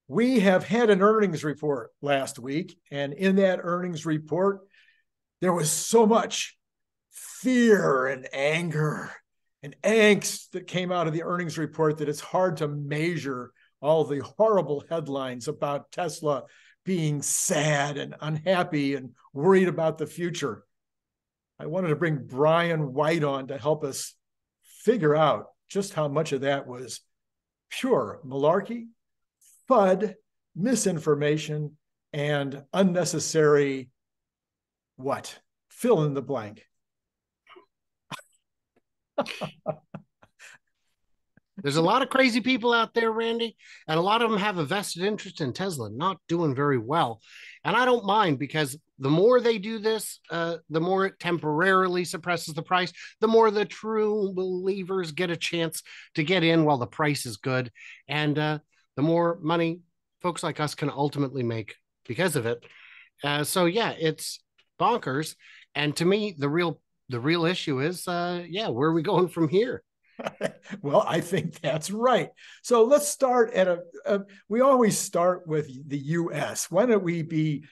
We have had an earnings report last week, and in that earnings report, there was so much fear and anger and angst that came out of the earnings report that it's hard to measure all the horrible headlines about Tesla being sad and unhappy and worried about the future. I wanted to bring Brian White on to help us figure out just how much of that was pure malarkey, FUD, misinformation, and unnecessary what? Fill in the blank. There's a lot of crazy people out there, Randy, and a lot of them have a vested interest in Tesla not doing very well. And I don't mind, because the more they do this, the more it temporarily suppresses the price, the more the true believers get a chance to get in while the price is good. And the more money folks like us can ultimately make because of it. So yeah, it's bonkers. And to me, the real issue is, where are we going from here? Well, I think that's right. So let's start at we always start with the US. Why don't we be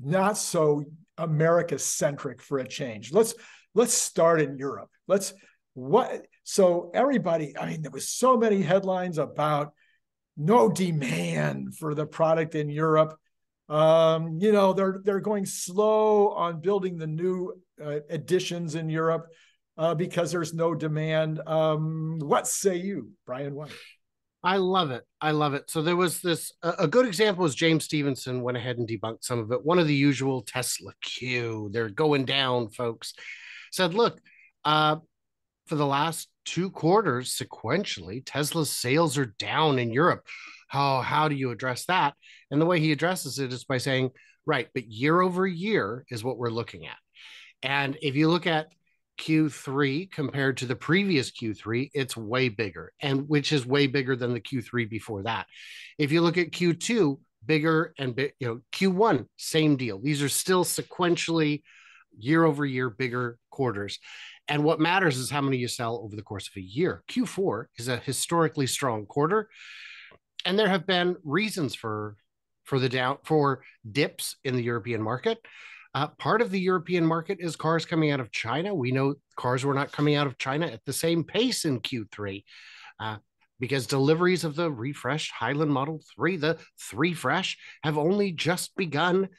not so America centric for a change? Let's start in Europe. So everybody, I mean, there was so many headlines about no demand for the product in Europe. They're going slow on building the new editions in Europe. Because there's no demand. What say you, Brian White? I love it. I love it. So there was a good example was James Stevenson went ahead and debunked some of it. One of the usual Tesla Q, they're going down, folks, said, look, for the last 2 quarters sequentially, Tesla's sales are down in Europe. How do you address that? And the way he addresses it is by saying, right, but year over year is what we're looking at. And if you look at Q3 compared to the previous Q3, it's way bigger, and which is way bigger than the Q3 before that. If you look at Q2, bigger, and Q1, same deal. These are still sequentially year over year bigger quarters. And what matters is how many you sell over the course of a year. Q4 is a historically strong quarter, and there have been reasons for dips in the European market. Part of the European market is cars coming out of China. We know cars were not coming out of China at the same pace in Q3 because deliveries of the refreshed Highland Model 3, the 3 Fresh, have only just begun.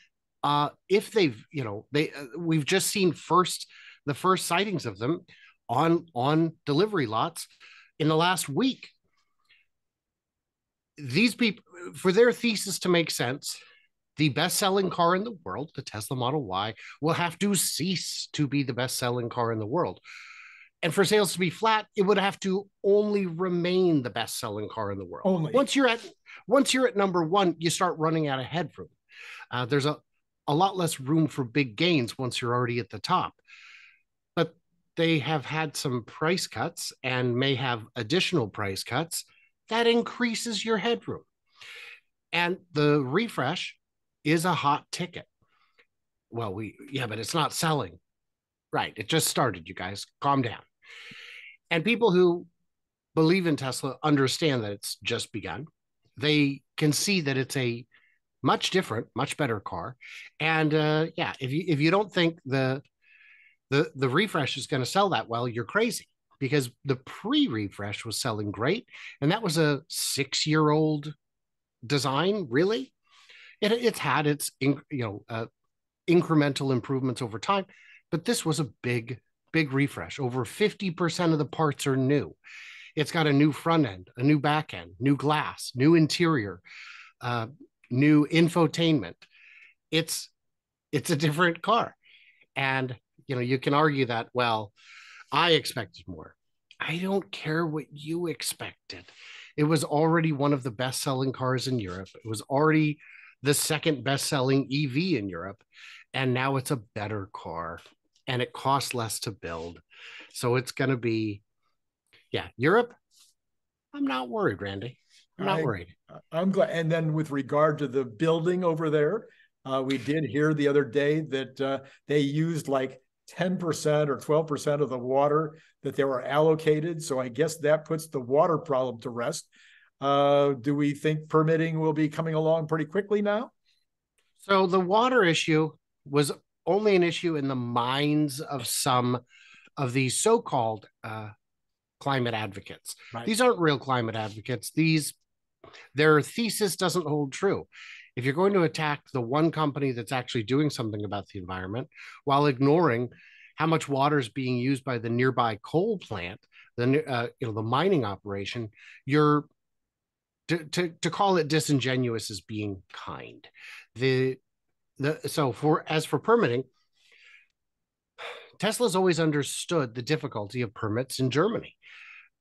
We've just seen the first sightings of them on delivery lots in the last week. These people, for their thesis to make sense, the best-selling car in the world, the Tesla Model Y, will have to cease to be the best-selling car in the world. And for sales to be flat, it would have to only remain the best-selling car in the world. Only. Once you're at number one, you start running out of headroom. There's a lot less room for big gains once you're already at the top. But they have had some price cuts and may have additional price cuts that increases your headroom. And the refresh is a hot ticket. Well, but it's not selling. Right. It just started, you guys. Calm down. And people who believe in Tesla understand that it's just begun. They can see that it's a much different, much better car. And if you don't think the refresh is going to sell that well, you're crazy, because the pre-refresh was selling great. And that was a 6-year-old design, really. It's had its incremental improvements over time, but this was a big refresh. Over 50% of the parts are new. It's got a new front end, a new back end, new glass, new interior, new infotainment. It's a different car. And you can argue that, well, I expected more. I don't care what you expected. It was already one of the best-selling cars in Europe. It was already the second best-selling EV in Europe, and now it's a better car, and it costs less to build. So it's going to be, Europe. I'm not worried, Randy. I'm not worried. I'm glad. And then with regard to the building over there, we did hear the other day that they used like 10% or 12% of the water that they were allocated. So I guess that puts the water problem to rest. Do we think permitting will be coming along pretty quickly now? So the water issue was only an issue in the minds of some of these so-called climate advocates. Right. These aren't real climate advocates. Their thesis doesn't hold true. If you're going to attack the one company that's actually doing something about the environment while ignoring how much water is being used by the nearby coal plant, the mining operation, you're to call it disingenuous is being kind. As for permitting, Tesla's always understood the difficulty of permits in Germany.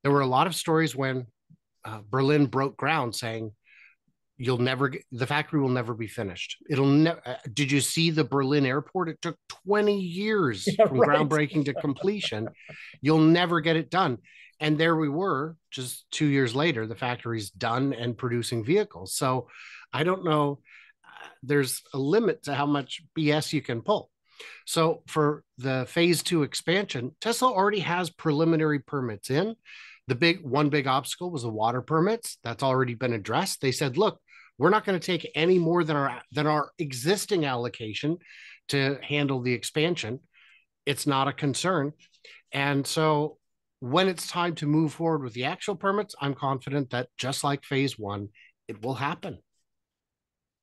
There were a lot of stories when Berlin broke ground saying the factory will never be finished. Did you see the Berlin airport? It took 20 years from groundbreaking to completion. You'll never get it done. And there we were just 2 years later, the factory's done and producing vehicles. So I don't know. There's a limit to how much BS you can pull. So for the phase 2 expansion, Tesla already has preliminary permits in. One big obstacle was the water permits. That's already been addressed. They said, look, we're not going to take any more than our existing allocation to handle the expansion. It's not a concern. And so when it's time to move forward with the actual permits, I'm confident that just like phase 1, it will happen.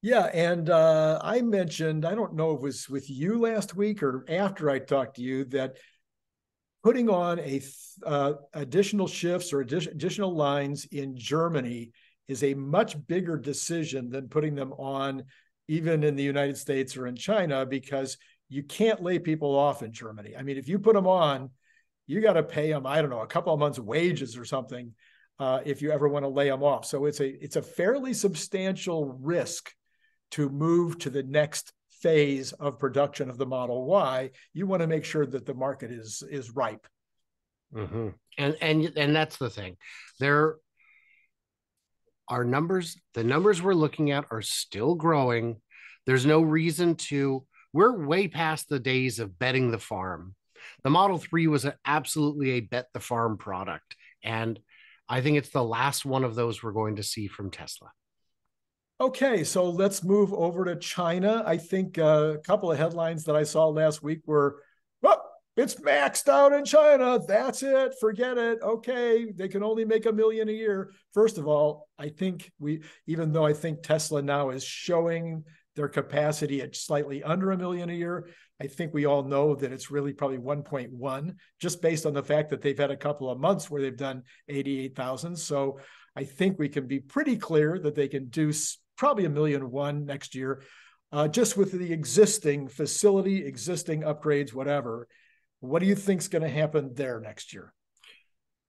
Yeah, and I mentioned, I don't know if it was with you last week or after I talked to you, that putting on additional shifts or additional lines in Germany is a much bigger decision than putting them on even in the United States or in China, because you can't lay people off in Germany. I mean, if you put them on, you got to pay them, I don't know, a couple of months' wages or something if you ever want to lay them off. So it's a fairly substantial risk to move to the next phase of production of the Model Y. You want to make sure that the market is ripe. Mm-hmm. And that's the thing. There are numbers. The numbers we're looking at are still growing. There's no reason we're way past the days of betting the farm. The Model 3 was absolutely a bet the farm product. And I think it's the last one of those we're going to see from Tesla. Okay, so let's move over to China. I think a couple of headlines that I saw last week were, well, it's maxed out in China. That's it. Forget it. Okay, they can only make $1 million a year. First of all, I think even though I think Tesla now is showing their capacity at slightly under $1 million a year, I think we all know that it's really probably 1.1, just based on the fact that they've had a couple of months where they've done 88,000. So I think we can be pretty clear that they can do probably $1.1 million next year, just with the existing facility, existing upgrades, whatever. What do you think is going to happen there next year?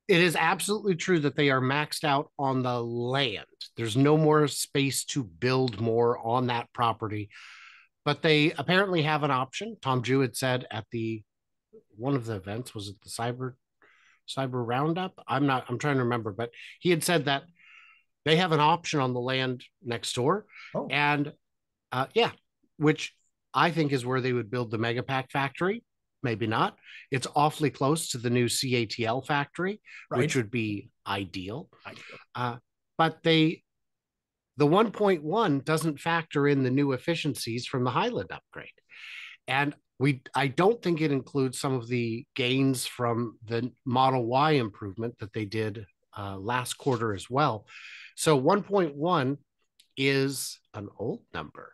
It is absolutely true that they are maxed out on the land. There's no more space to build more on that property, but they apparently have an option. Tom Jew had said at one of the events, was it the cyber roundup? I'm trying to remember, but he had said that they have an option on the land next door. Oh. And which I think is where they would build the Megapack factory. Maybe not. It's awfully close to the new CATL factory, right, which would be ideal. But the 1.1 doesn't factor in the new efficiencies from the Highland upgrade. And I don't think it includes some of the gains from the Model Y improvement that they did last quarter as well. So 1.1 is an old number.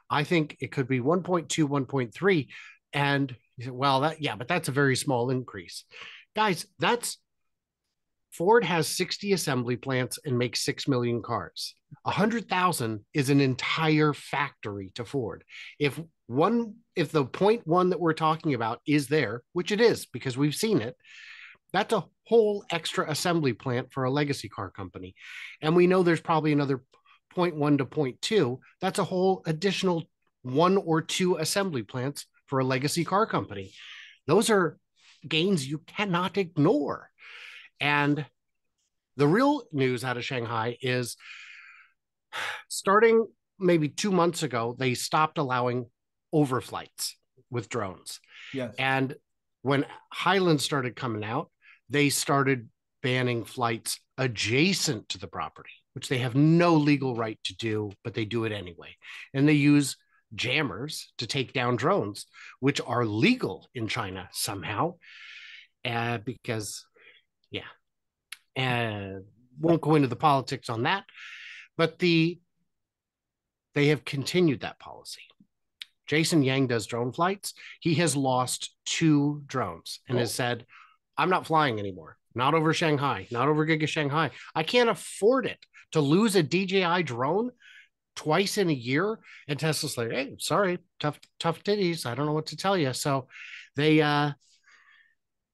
I think it could be 1.2, 1.3. And you say, well, but that's a very small increase. Guys, Ford has 60 assembly plants and makes 6 million cars. 100,000 is an entire factory to Ford. If the 0.1 that we're talking about is there, which it is because we've seen it, that's a whole extra assembly plant for a legacy car company. And we know there's probably another 0.1 to 0.2. That's a whole additional 1 or 2 assembly plants for a legacy car company. Those are gains you cannot ignore. And the real news out of Shanghai is starting maybe 2 months ago, they stopped allowing overflights with drones. Yes. And when Highland started coming out, they started banning flights adjacent to the property, which they have no legal right to do, but they do it anyway. And they use jammers to take down drones, which are legal in China somehow, because, yeah, and won't go into the politics on that, but they have continued that policy. Jason Yang does drone flights. He has lost 2 drones and has said, I'm not flying anymore. Not over Shanghai, not over Giga Shanghai. I can't afford it to lose a DJI drone twice in a year. And Tesla's like, hey, sorry, tough titties. I don't know what to tell you. So there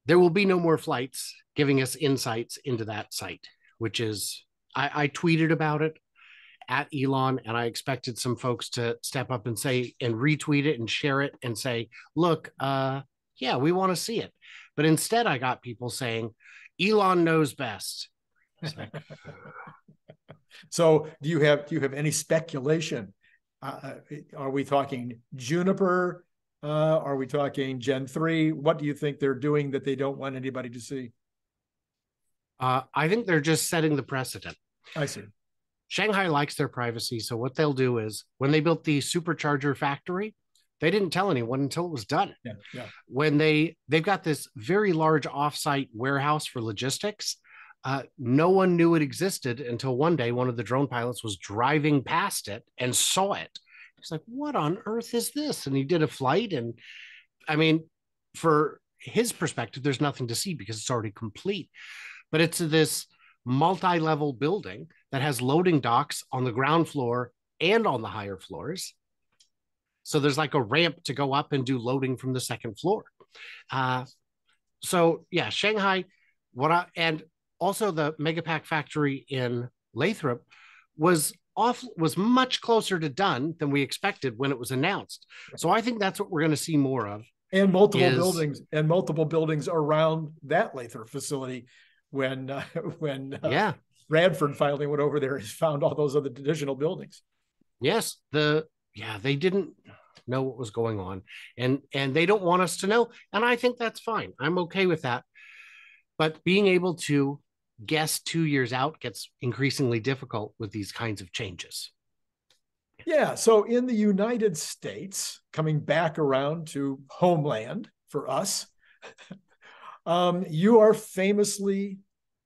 will be no more flights, giving us insights into that site, which is, I tweeted about it at Elon, and I expected some folks to step up and say, and retweet it and share it and say, look, yeah, we want to see it. But instead I got people saying, Elon knows best. Like, so do you have any speculation? Are we talking Juniper? Are we talking Gen 3? What do you think they're doing that they don't want anybody to see? I think they're just setting the precedent. I see. Shanghai likes their privacy. So what they'll do is, when they built the supercharger factory, they didn't tell anyone until it was done. Yeah. When they've got this very large offsite warehouse for logistics, no one knew it existed until one day one of the drone pilots was driving past it and saw it. He's like, what on earth is this? And he did a flight. And I mean, for his perspective, there's nothing to see because it's already complete. But it's this multi-level building that has loading docks on the ground floor and on the higher floors. So there's like a ramp to go up and do loading from the second floor. So yeah, Shanghai, and also the Megapack factory in Lathrop was much closer to done than we expected when it was announced. So I think that's what we're going to see more of. And multiple buildings around that Lathrop facility. When Bradford finally went over there, he found all those other additional buildings. Yes, they didn't know what was going on, and they don't want us to know, and I think that's fine. I'm okay with that. But being able to guess 2 years out gets increasingly difficult with these kinds of changes. Yeah. So in the United States, coming back around to homeland for us, you are famously,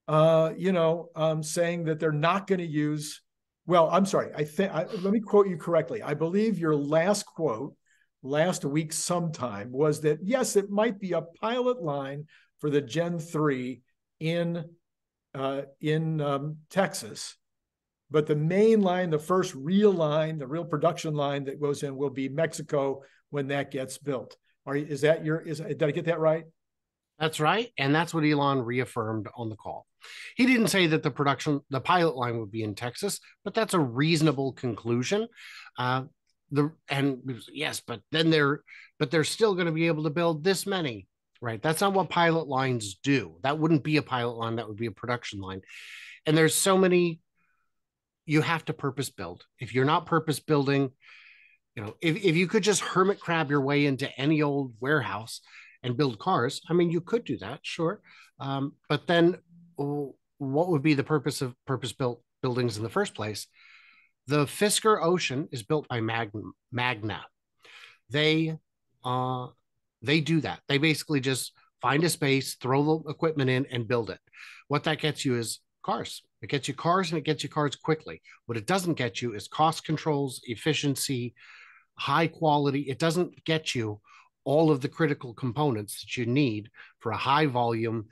saying that they're not going to use. Well, I'm sorry. Let me quote you correctly. I believe your last quote last week sometime was that, yes, it might be a pilot line for the Gen 3 in Texas, but the main line, the first real line, the real production line that goes in will be Mexico when that gets built. Did I get that right? That's right. And that's what Elon reaffirmed on the call. He didn't say that the pilot line would be in Texas, but that's a reasonable conclusion. Yes, but they're still going to be able to build this many, right? That's not what pilot lines do. That wouldn't be a pilot line. That would be a production line. And there's so many, you have to purpose build. If you're not purpose building, if you could just hermit crab your way into any old warehouse and build cars, I mean, you could do that, sure. But then what would be the purpose of purpose-built buildings in the first place? The Fisker Ocean is built by Magna. They do that. They basically just find a space, throw the equipment in, and build it. What that gets you is cars. It gets you cars, and it gets you cars quickly. What it doesn't get you is cost controls, efficiency, high quality. It doesn't get you all of the critical components that you need for a high volume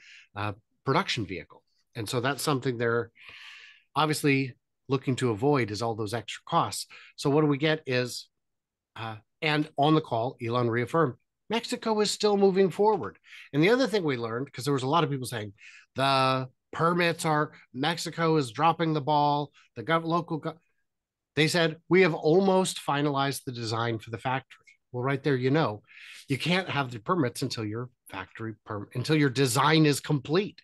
production vehicle. And so that's something they're obviously looking to avoid, is all those extra costs. So what do we get is, and on the call, Elon reaffirmed, Mexico is still moving forward. And the other thing we learned, because there was a lot of people saying the permits Mexico is dropping the ball, they said, we have almost finalized the design for the factory. Well, right there, you can't have the permits until your until your design is complete.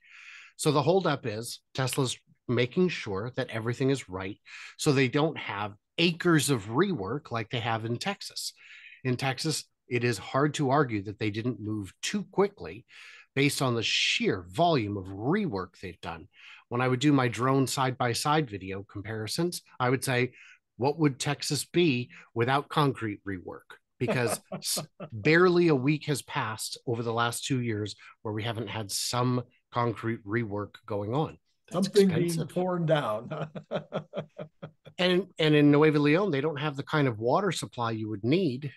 So the holdup is Tesla's making sure that everything is right, so they don't have acres of rework like they have in Texas. In Texas, it is hard to argue that they didn't move too quickly based on the sheer volume of rework they've done. when I would do my drone side-by-side video comparisons, I would say, what would Texas be without concrete rework? Because barely a week has passed over the last 2 years where we haven't had some concrete rework going on. That's Something expensive. being torn down. And in Nuevo Leon, they don't have the kind of water supply you would need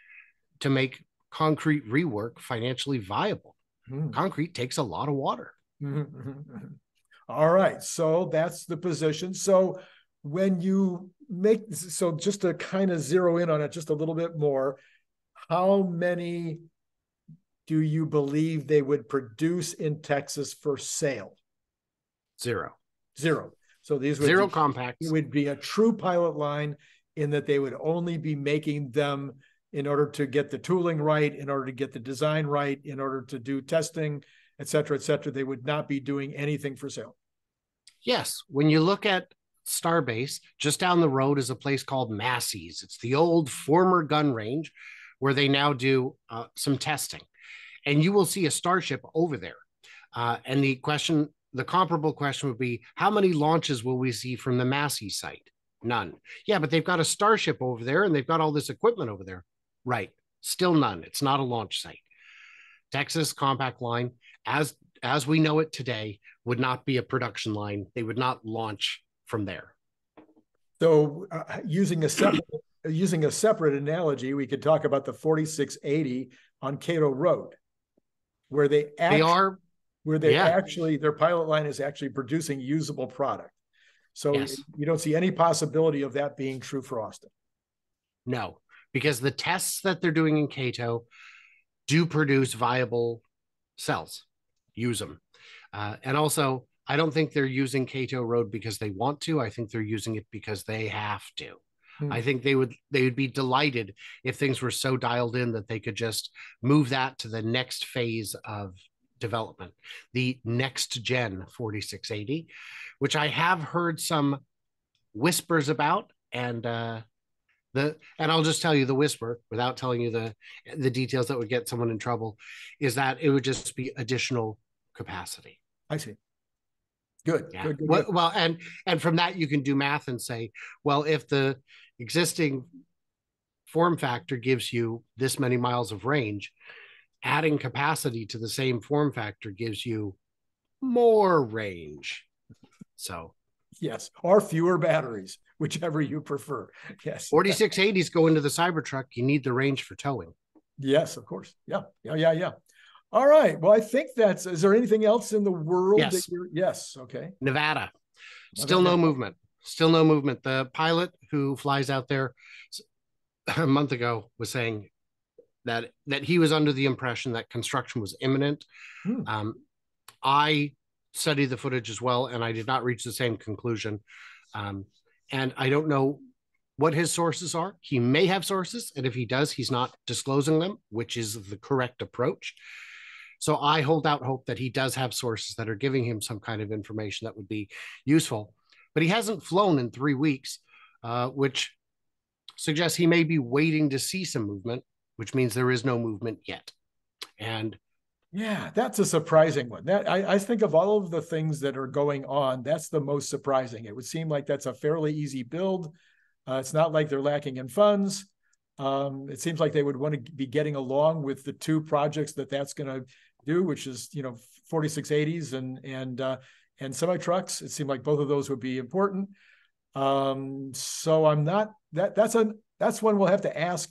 to make concrete rework financially viable. Concrete takes a lot of water. All right. So that's the position. So when you make, so just to kind of zero in on it just a little bit more, how many do you believe they would produce in Texas for sale? Zero. So these would zero compacts. It would be a true pilot line in that they would only be making them in order to get the tooling right, in order to get the design right, in order to do testing, et cetera, et cetera. They would not be doing anything for sale. Yes. When you look at Starbase, just down the road is a place called Massey's. It's the old former gun range where they now do some testing. And you will see a Starship over there. And the comparable question would be, how many launches will we see from the Massey site? None. Yeah, but they've got a Starship over there and they've got all this equipment over there. Right. Still none. It's not a launch site. Texas compact line, as we know it today, would not be a production line. They would not launch from there. So using a separate analogy, we could talk about the 4680 on Cato Road, where their pilot line is actually producing usable product. So yes, you don't see any possibility of that being true for Austin. No, because the tests that they're doing in Cato do produce viable cells. Use them. And also, I don't think they're using Cato Road because they want to. I think they're using it because they have to. I think they would be delighted if things were so dialed in that they could just move that to the next phase of development, the next gen 4680, which I have heard some whispers about. And I'll just tell you the whisper without telling you the details that would get someone in trouble, is that it would just be additional capacity. I see. Good. Yeah. Good. Well, and from that you can do math and say, well, if the existing form factor gives you this many miles of range, adding capacity to the same form factor gives you more range. So yes, or fewer batteries, whichever you prefer. Yes. 4680s go into the Cybertruck. You need the range for towing. Yes, of course. Yeah. All right. Well, I think is there anything else in the world? Yes. Yes. Okay. Nevada. Still no movement. The pilot who flies out there a month ago was saying that he was under the impression that construction was imminent. I studied the footage as well, and I did not reach the same conclusion. And I don't know what his sources are. He may have sources, and if he does, he's not disclosing them, which is the correct approach. So I hold out hope that he does have sources that are giving him some kind of information that would be useful. But he hasn't flown in 3 weeks, which suggests he may be waiting to see some movement, which means there is no movement yet. And yeah, that's a surprising one. That I think of all of the things that are going on, that's the most surprising. It would seem like that's a fairly easy build. It's not like they're lacking in funds. It seems like they would want to be getting along with the two projects that's going to do, which is 4680s and semi trucks. It seemed like both of those would be important. So I'm not that's one we'll have to ask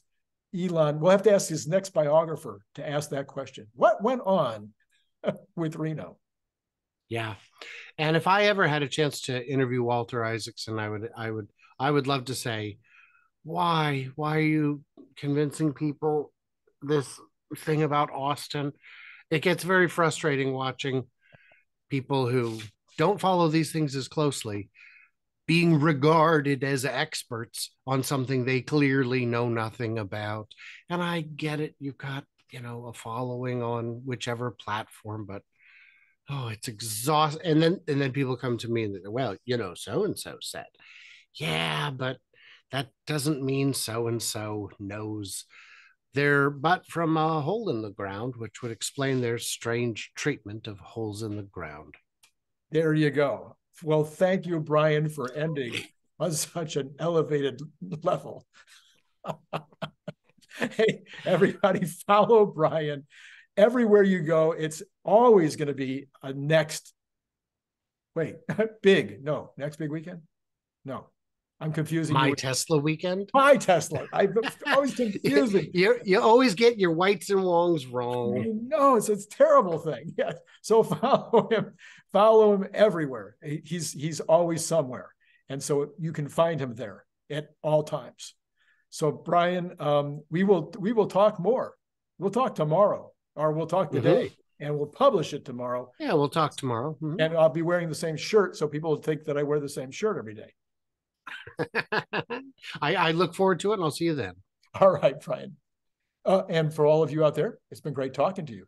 Elon. We'll have to ask his next biographer to ask that question. What went on with Reno? Yeah, and if I ever had a chance to interview Walter Isaacson, I would love to say, why are you convincing people this thing about Austin? It gets very frustrating watching people who don't follow these things as closely being regarded as experts on something they clearly know nothing about. And I get it. You've got, a following on whichever platform, but it's exhausting. And then people come to me and they, well, so-and-so said, yeah, but that doesn't mean so-and-so knows their butt from a hole in the ground, which would explain their strange treatment of holes in the ground. There you go. Well, thank you, Brian, for ending on such an elevated level. Hey, everybody, follow Brian everywhere you go. It's always going to be a next big weekend. No, I'm confusing My you. Tesla weekend. My Tesla. I'm always confusing. You always get your whites and longs wrong. No, it's a terrible thing. Yeah. So follow him everywhere. He's always somewhere. And so you can find him there at all times. So Brian, we will talk more. We'll talk tomorrow, or we'll talk today, and we'll publish it tomorrow. Yeah, we'll talk tomorrow. And I'll be wearing the same shirt, so people will think that I wear the same shirt every day. I look forward to it, and I'll see you then. All right, Brian. And for all of you out there, it's been great talking to you.